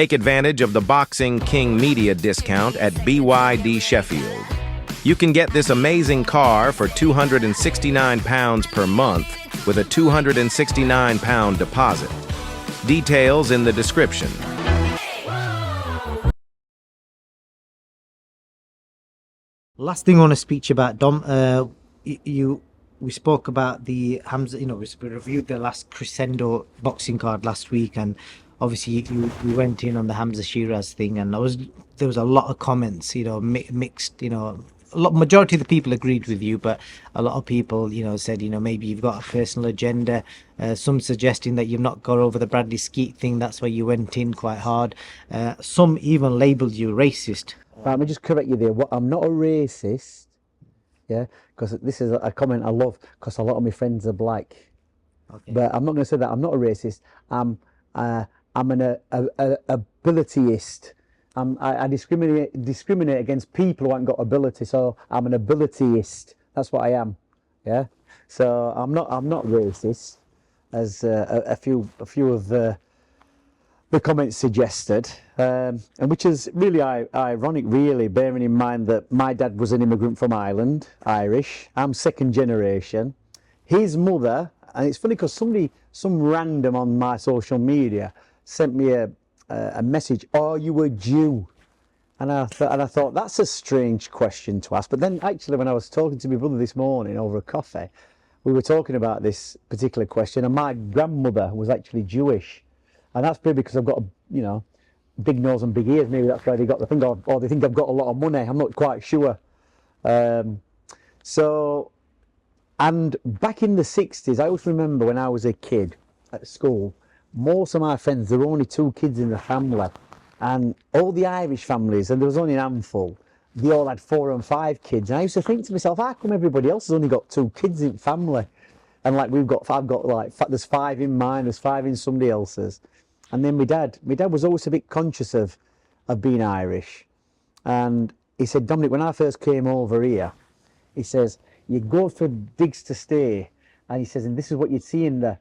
Take advantage of the Boxing King Media discount at BYD Sheffield. You can get this amazing car for £269 per month with a £269 deposit. Details in the description. Last thing I want to speak to you about, Dom. We spoke about the Hamza. We reviewed the last Crescendo boxing card last week, and obviously we went in on the Hamza Shiraz thing, and there was a lot of comments. Mixed. Majority of the people agreed with you, but a lot of people, said, maybe you've got a personal agenda. Some suggesting that you've not got over the Bradley Skeet thing. That's why you went in quite hard. Some even labelled you racist. Right, let me just correct you there. I'm not a racist, yeah, because this is a comment I love, because a lot of my friends are black. Okay. But I'm not going to say that. I'm not a racist. I'm an abilityist. I discriminate against people who haven't got ability. So I'm an abilityist. That's what I am. Yeah. So I'm not racist, as a few of the comments suggested, and which is really ironic, really, bearing in mind that my dad was an immigrant from Ireland, Irish. I'm second generation. His mother, and it's funny because some random on my social media sent me a message, "Are you a Jew?" And I thought that's a strange question to ask. But then actually, when I was talking to my brother this morning over a coffee, we were talking about this particular question, and my grandmother was actually Jewish. And that's probably because I've got a, big nose and big ears. Maybe that's why they got the thing, or they think I've got a lot of money. I'm not quite sure. And back in the 60s, I always remember when I was a kid at school, most of my friends, there were only 2 kids in the family. And all the Irish families, and there was only an handful, they all had 4 and 5 kids. And I used to think to myself, how come everybody else has only got 2 kids in the family? And like there's 5 in mine, there's 5 in somebody else's. And then my dad was always a bit conscious of being Irish. And he said, Dominic, when I first came over here, he says, you go for digs to stay. And he says, and this is what you'd see in the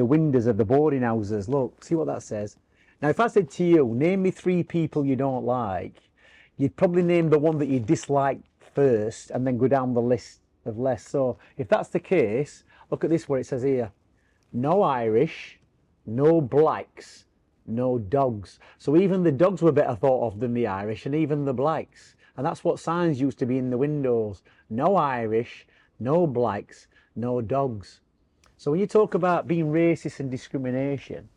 windows of the boarding houses. Look, see what that says. Now, if I said to you, name me 3 people you don't like, you'd probably name the one that you dislike first and then go down the list of less. So if that's the case, look at this where it says here, no Irish, no blacks, no dogs. So even the dogs were better thought of than the Irish, and even the blacks. And that's what signs used to be in the windows. No Irish, no blacks, no dogs. So when you talk about being racist and discrimination,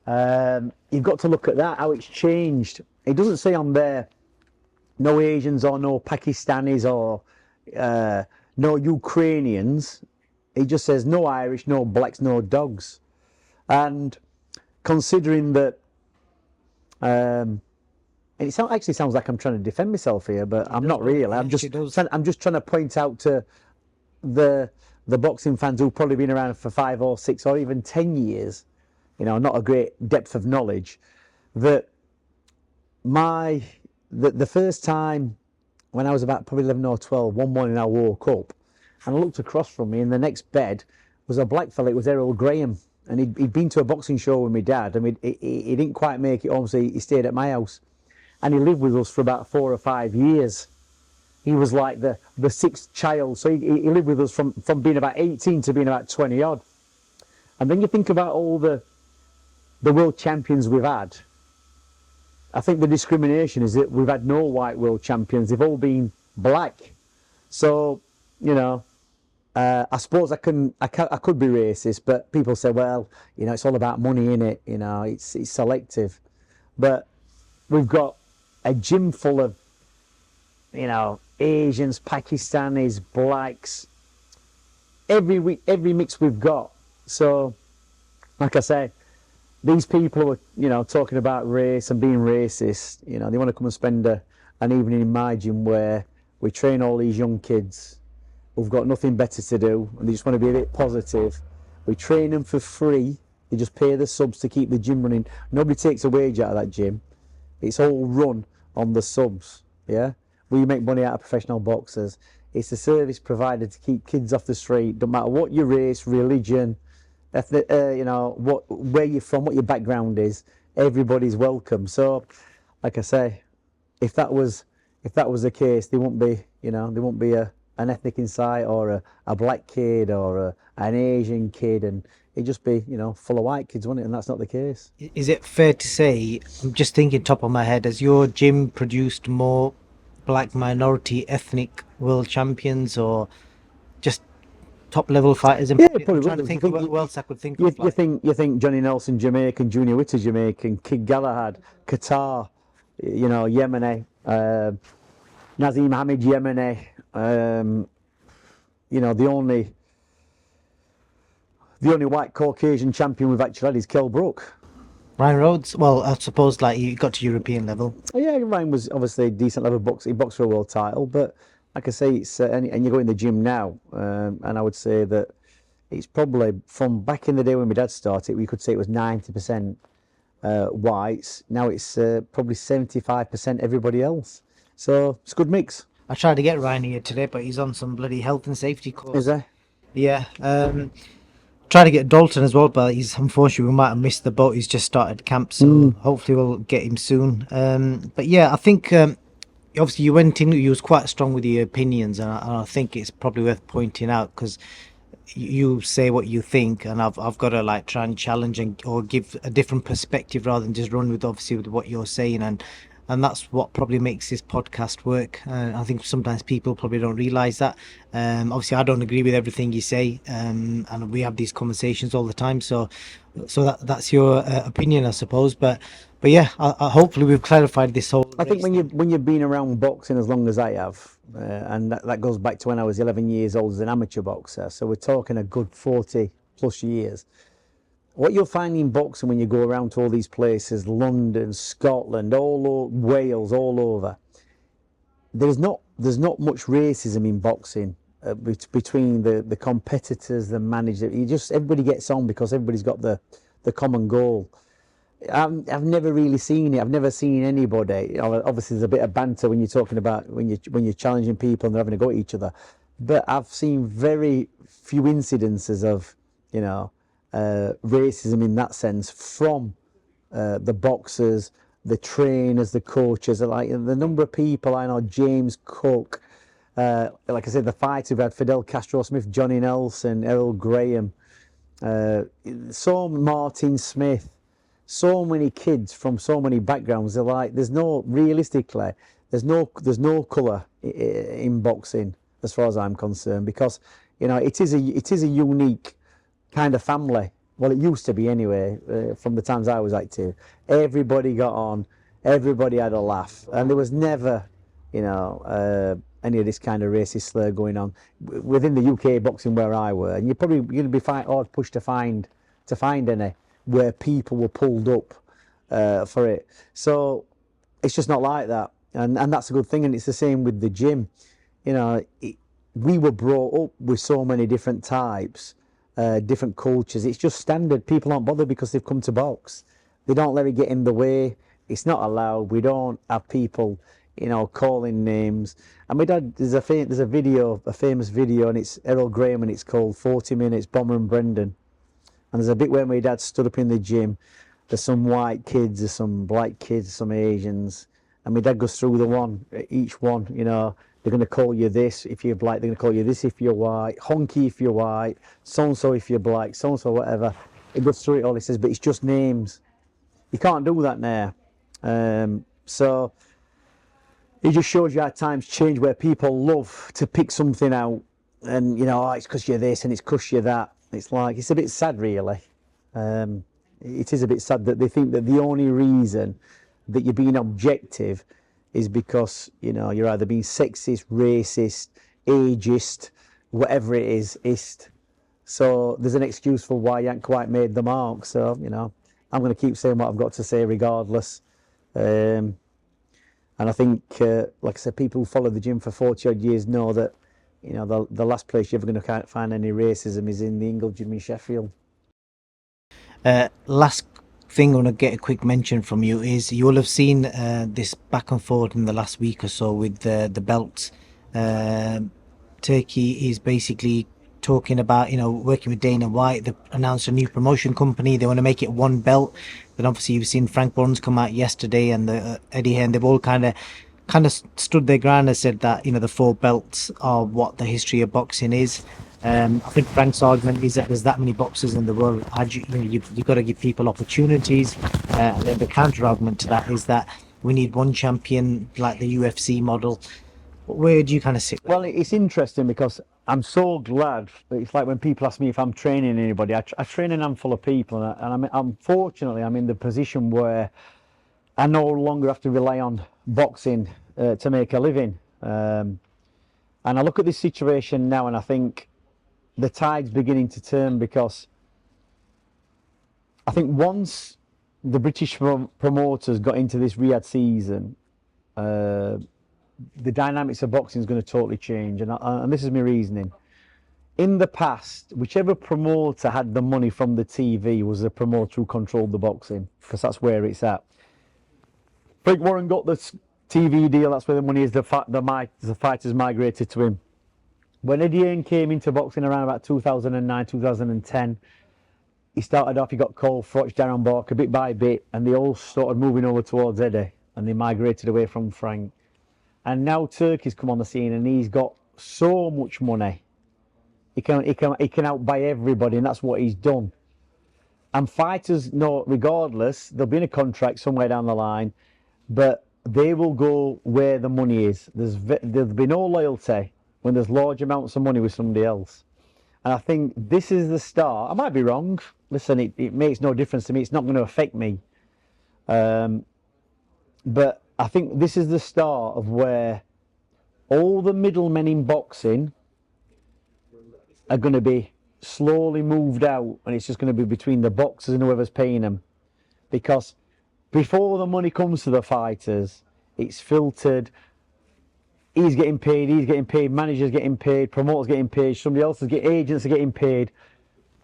you've got to look at that, how it's changed. It doesn't say on there no Asians or no Pakistanis or no Ukrainians. It just says no Irish, no blacks, no dogs. And considering that, and it actually sounds like I'm trying to defend myself here, but I'm not really. I'm just trying to point out to the boxing fans who've probably been around for 5 or 6 or even 10 years, not a great depth of knowledge, that the first time when I was about probably 11 or 12, one morning I woke up and I looked across from me, and the next bed was a black fella. It was Errol Graham, and he'd been to a boxing show with my dad, and he didn't quite make it home, so he stayed at my house, and he lived with us for about 4 or 5 years. He was like the 6th child, so he lived with us from being about 18 to being about 20 odd. And then you think about all the world champions we've had. I think the discrimination is that we've had no white world champions. They've all been black. So, I suppose I could be racist, but people say, well, it's all about money, innit? It's selective. But we've got a gym full of, Asians, Pakistanis, blacks, every mix we've got. So, like I say, these people are, talking about race and being racist. They want to come and spend an evening in my gym where we train all these young kids who've got nothing better to do, and they just want to be a bit positive. We train them for free. They just pay the subs to keep the gym running. Nobody takes a wage out of that gym. It's all run on the subs, yeah? We make money out of professional boxers. It's a service provided to keep kids off the street, no matter what your race, religion, ethnic, where you're from, what your background is. everybody's welcome. So, like I say, if that was the case, there won't be, there won't be an ethnic insight or a black kid or an Asian kid, and it'd just be, full of white kids, wouldn't it? And that's not the case. Is it fair to say, I'm just thinking top of my head, has your gym produced more black minority ethnic world champions or just top level fighters? Yeah, I'm probably trying to would. think of who else I could think You, of. you think Johnny Nelson Jamaican, Junior Witter Jamaican, Kid Galahad, Qatar, Yemeni, Nazim Hamid Yemeni. The only white Caucasian champion we've actually had is Kell Brook. Ryan Rhodes, well, I suppose like you got to European level. Oh, yeah, Ryan was obviously a decent level boxer. He boxed for a world title, but like I say, it's and you go in the gym now, and I would say that it's probably from back in the day when my dad started, we could say it was 90% whites. Now it's probably 75% everybody else. So it's a good mix. I tried to get Ryan here today, but he's on some bloody health and safety course. Is there? Yeah. Try to get Dalton as well, but he's unfortunately we might have missed the boat. He's just started camp, so hopefully we'll get him soon. But yeah, I think obviously you went in, you was quite strong with your opinions, and I think it's probably worth pointing out because you say what you think, and I've got to like try and challenge or give a different perspective rather than just run with obviously with what you're saying, and that's what probably makes this podcast work. I think sometimes people probably don't realize that. Obviously, I don't agree with everything you say, and we have these conversations all the time. So that's your opinion, I suppose. But yeah, hopefully we've clarified this whole. I think when you've been around boxing as long as I have, and that goes back to when I was 11 years old as an amateur boxer. So we're talking a good 40 plus years. What you'll find in boxing when you go around to all these places, London, Scotland, Wales, all over, there's not much racism in boxing between the competitors, the manager. Everybody gets on because everybody's got the common goal. I've never really seen it. I've never seen anybody. Obviously, there's a bit of banter when you're talking about when you're challenging people and they're having a go at each other. But I've seen very few incidences of racism in that sense from the boxers, the trainers, the coaches. Like the number of people I know, James Cook, like I said, the fighters we've had, Fidel Castro Smith, Johnny Nelson, Errol Graham, Martin Smith, so many kids from so many backgrounds. They're like, there's no colour in boxing as far as I'm concerned, because it is a unique kind of family. Well, it used to be anyway, from the times I was active. Everybody got on, everybody had a laugh, and there was never, any of this kind of racist slur going on within the UK boxing where I were. And you're probably going to be hard pushed to find any where people were pulled up for it. So it's just not like that, and that's a good thing. And it's the same with the gym. We were brought up with so many different types. Different cultures. It's just standard. People aren't bothered because they've come to box. They don't let it get in the way. It's not allowed. We don't have people, calling names. And my dad, there's a famous video, and it's Errol Graham, and it's called 40 Minutes, Bomber and Brendan. And there's a bit where my dad stood up in the gym. There's some white kids, there's some black kids, some Asians, and my dad goes through each one. They're going to call you this if you're black, they're going to call you this if you're white, honky if you're white, so-and-so if you're black, so-and-so whatever. He goes through it all, he says, but it's just names. You can't do that now. So it just shows you how times change, where people love to pick something out and, it's because you're this and it's because you're that. It's a bit sad, really. It is a bit sad that they think that the only reason that you're being objective is because you're either being sexist, racist, ageist, whatever it is. So there's an excuse for why you haven't quite made the mark. So I'm going to keep saying what I've got to say regardless. And I think, like I said, people who follow the gym for 40 odd years know that the last place you're ever going to find any racism is in the Ingle gym in Sheffield. Last thing I want to get a quick mention from you is you will have seen this back and forth in the last week or so with the belts. Turkey is basically talking about, working with Dana White. They announced a new promotion company. They want to make it one belt. Then obviously you've seen Frank Burns come out yesterday, and Eddie Hearn. They've all kind of stood their ground and said that the four belts are what the history of boxing is. I think Frank's argument is that there's that many boxers in the world. You've got to give people opportunities. And then the counter argument to that is that we need one champion like the UFC model. Where do you kind of sit? Well, it's interesting because I'm so glad. It's like when people ask me if I'm training anybody, I train a handful of people, and unfortunately I'm in the position where I no longer have to rely on boxing to make a living. And I look at this situation now and I think the tide's beginning to turn, because I think once the British promoters got into this Riyadh season, the dynamics of boxing is going to totally change. And this is my reasoning. In the past, whichever promoter had the money from the TV was the promoter who controlled the boxing, because that's where it's at. Frank Warren got the TV deal, that's where the money is. The fighters migrated to him. When Eddie Hearn came into boxing around about 2009, 2010, he started off, he got Cole Froch, Darren Barker, bit by bit, and they all started moving over towards Eddie, and they migrated away from Frank. And now Turkey's come on the scene, and he's got so much money. He can outbuy everybody, and that's what he's done. And fighters know, regardless, they'll be in a contract somewhere down the line, but they will go where the money is. There'll be no loyalty when there's large amounts of money with somebody else. And I think this is the start. I might be wrong. Listen, it makes no difference to me. It's not going to affect me. But I think this is the start of where all the middlemen in boxing are going to be slowly moved out, and it's just going to be between the boxers and whoever's paying them. Because before the money comes to the fighters, it's filtered. He's getting paid, managers getting paid, promoters getting paid, somebody else agents are getting paid.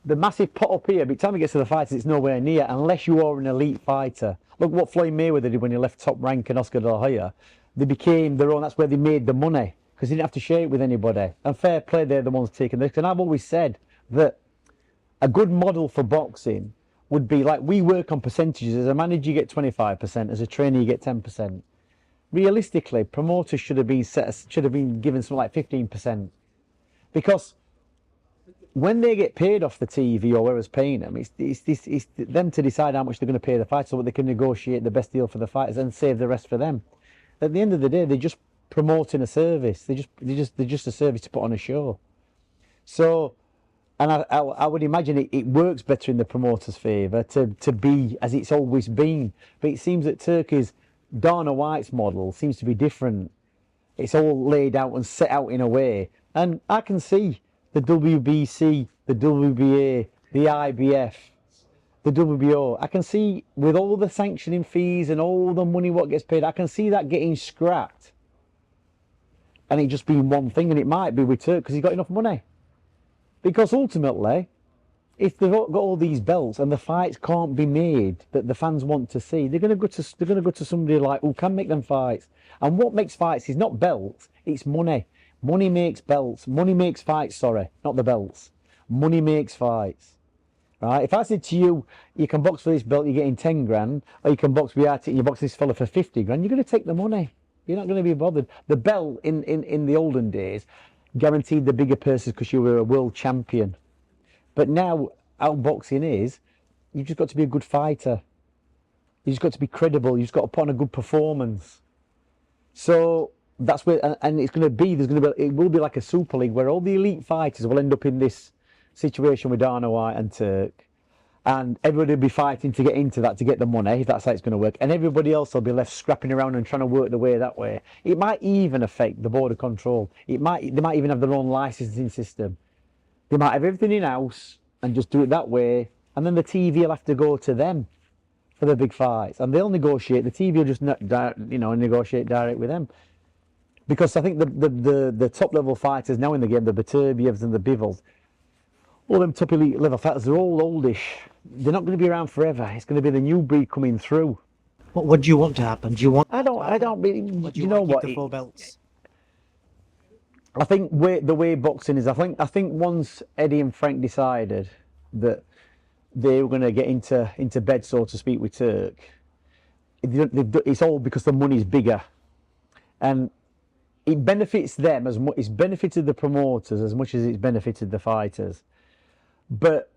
The massive pot up here, by the time it gets to the fighters, it's nowhere near, unless you are an elite fighter. Look what Floyd Mayweather did when he left Top Rank and Oscar De La Hoya. They became their own, that's where they made the money, because they didn't have to share it with anybody. And fair play, they're the ones taking this. And I've always said that a good model for boxing would be like, we work on percentages. As a manager, you get 25%. As a trainer, you get 10%. Realistically, promoters should have been given something like 15%, because when they get paid off the TV or whoever's paying them, it's them to decide how much they're going to pay the fighters, so that they can negotiate the best deal for the fighters and save the rest for them. At the end of the day, they're just promoting a service. They're just a service to put on a show. So, and I would imagine it works better in the promoter's favour to be as it's always been. But it seems that Turkey's Dana White's model seems to be different. It's all laid out and set out in a way. And I can see the WBC, the WBA, the IBF, the WBO. I can see with all the sanctioning fees and all the money what gets paid, I can see that getting scrapped. And it just being one thing, and it might be with Turk because he's got enough money. Because ultimately, if they've got all these belts and the fights can't be made that the fans want to see, they're going to go to somebody like who can make them fights. And what makes fights is not belts, it's money. Money makes belts. Money makes fights. Sorry, not the belts. Money makes fights. Right? If I said to you, you can box for this belt, you're getting 10 grand, or you can box without it and you box this fella for 50 grand, you're going to take the money. You're not going to be bothered. The belt in the olden days guaranteed the bigger purses because you were a world champion. But now, how boxing is, you've just got to be a good fighter. You've just got to be credible. You've just got to put on a good performance. So that's where, and it's going to be, it will be like a Super League where all the elite fighters will end up in this situation with Dana White and Turk. And everybody will be fighting to get into that, to get the money, if that's how it's going to work. And everybody else will be left scrapping around and trying to work their way that way. It might even affect the border control. They might even have their own licensing system. They might have everything in-house and just do it that way. And then the TV will have to go to them for the big fights. And they'll negotiate. The TV will just negotiate direct with them. Because I think the top-level fighters now in the game, the Beterbievs and the Bivol, all them top elite level fighters, they're all oldish. They're not going to be around forever. It's going to be the new breed coming through. What do you want to happen? Do you want? I don't really. What do you know want? what? The four belts. I think the way boxing is, I think once Eddie and Frank decided that they were going to get into bed, so to speak, with Turk, it's all because the money's bigger, and it benefits them as much. It's benefited the promoters as much as it's benefited the fighters. But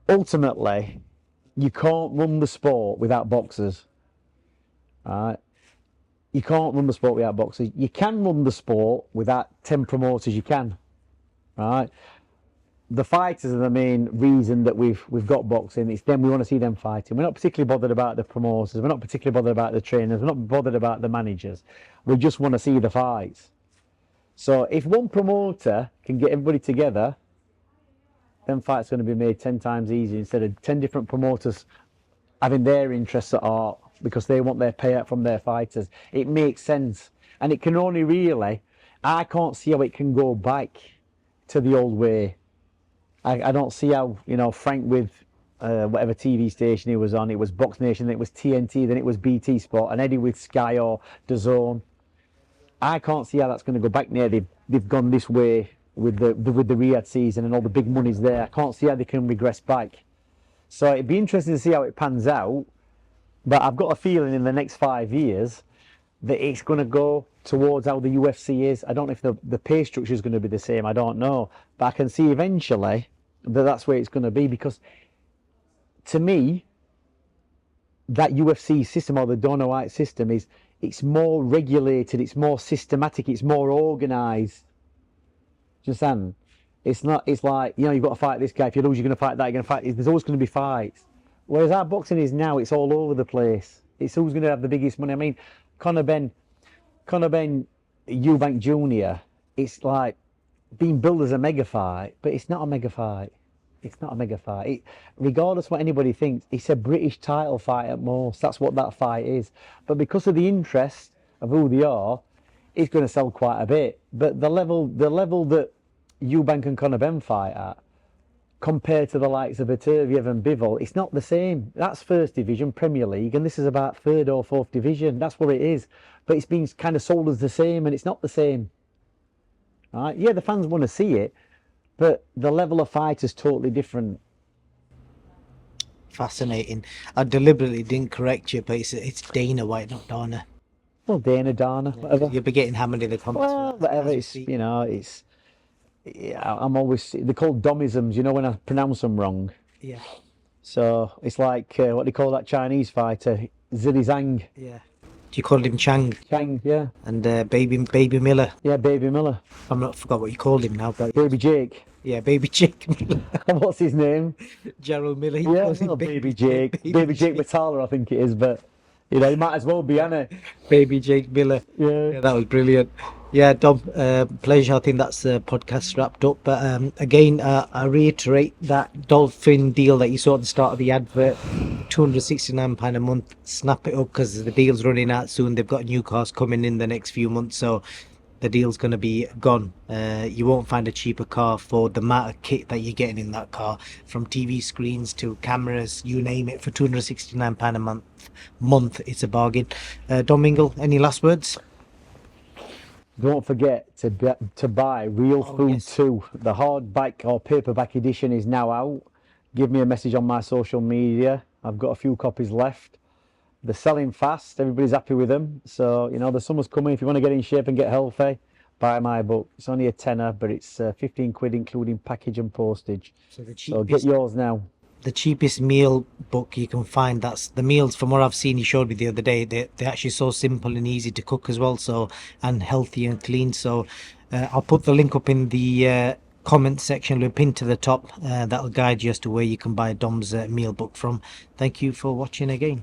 ultimately, you can't run the sport without boxers. Right? You can't run the sport without boxers. You can run the sport without 10 promoters. You can, right? The fighters are the main reason that we've got boxing. It's them. We want to see them fighting. We're not particularly bothered about the promoters. We're not particularly bothered about the trainers. We're not bothered about the managers. We just want to see the fights. So if one promoter can get everybody together, then fights are going to be made 10 times easier instead of 10 different promoters having their interests at heart because they want their payout from their fighters. It makes sense. And it can only really, I can't see how it can go back to the old way. I don't see how, you know, Frank with whatever TV station he was on, it was Box Nation, then it was TNT, then it was BT Sport, and Eddie with Sky or DAZN. I can't see how that's going to go back now. They've gone this way with the Riyadh season and all the big money's there. I can't see how they can regress back. So it'd be interesting to see how it pans out. But I've got a feeling in the next 5 years that it's going to go towards how the UFC is. I don't know if the pay structure is going to be the same. I don't know. But I can see eventually that that's where it's going to be, because to me, that UFC system, or the Dana White system, it's more regulated, it's more systematic, it's more organised. Do you understand? It's not, it's like, you know, you've got to fight this guy. If you lose, you're going to fight that, you're going to fight. There's always going to be fights. Whereas our boxing is now, it's all over the place. It's who's going to have the biggest money. I mean, Conor Ben, Eubank Jr., it's like being billed as a mega fight, but it's not a mega fight. It's not a mega fight. Regardless what anybody thinks, it's a British title fight at most. That's what that fight is. But because of the interest of who they are, it's going to sell quite a bit. But the level that Eubank and Conor Ben fight at, compared to the likes of Beterbiev and Bivol, it's not the same. That's first division Premier League, and this is about third or fourth division. That's what it is. But it's been kind of sold as the same, and it's not the same. Right? Yeah, the fans want to see it, but the level of fight is totally different. Fascinating. I deliberately didn't correct you, but it's Dana White, not Dana. Well, Dana, whatever. You'll be getting hammered in the comments. Well, whatever. It's, you know, it's. Yeah, I'm always. They're called domisms. You know, when I pronounce them wrong. Yeah. So it's like what they call that Chinese fighter, Zili Zhang. Yeah. You called him Chang. Chang, yeah. And Baby Miller. Yeah, Baby Miller. Forgot what you called him now, but Baby Jake. yeah, Baby Jake Miller. What's his name? Gerald Miller. He Yeah, calls him Baby Jake. Baby Jake Matala, I think it is, but you know, he might as well be, hasn't he? Baby Jake Miller. Yeah. That was brilliant. Yeah, Dom, pleasure. I think that's the podcast wrapped up. But again, I reiterate that Dolphin deal that you saw at the start of the advert, £269 a month. Snap it up because the deal's running out soon. They've got new cars coming in the next few months, so the deal's going to be gone. You won't find a cheaper car for the amount of kit that you're getting in that car, from TV screens to cameras, you name it, for £269 a month. It's a bargain. Dom, Ingle, any last words? Don't forget to buy Real Food yes. 2. The hardback or paperback edition is now out. Give me a message on my social media. I've got a few copies left. They're selling fast. Everybody's happy with them. So, you know, the summer's coming. If you want to get in shape and get healthy, buy my book. It's only a tenner, but it's 15 quid including package and postage. So get yours now. The cheapest meal book you can find. That's the meals, from what I've seen, you showed me the other day, they're actually so simple and easy to cook as well, so, and healthy and clean. So I'll put the link up in the comment section. We'll pin to the top. That'll guide you as to where you can buy Dom's meal book from. Thank you for watching again.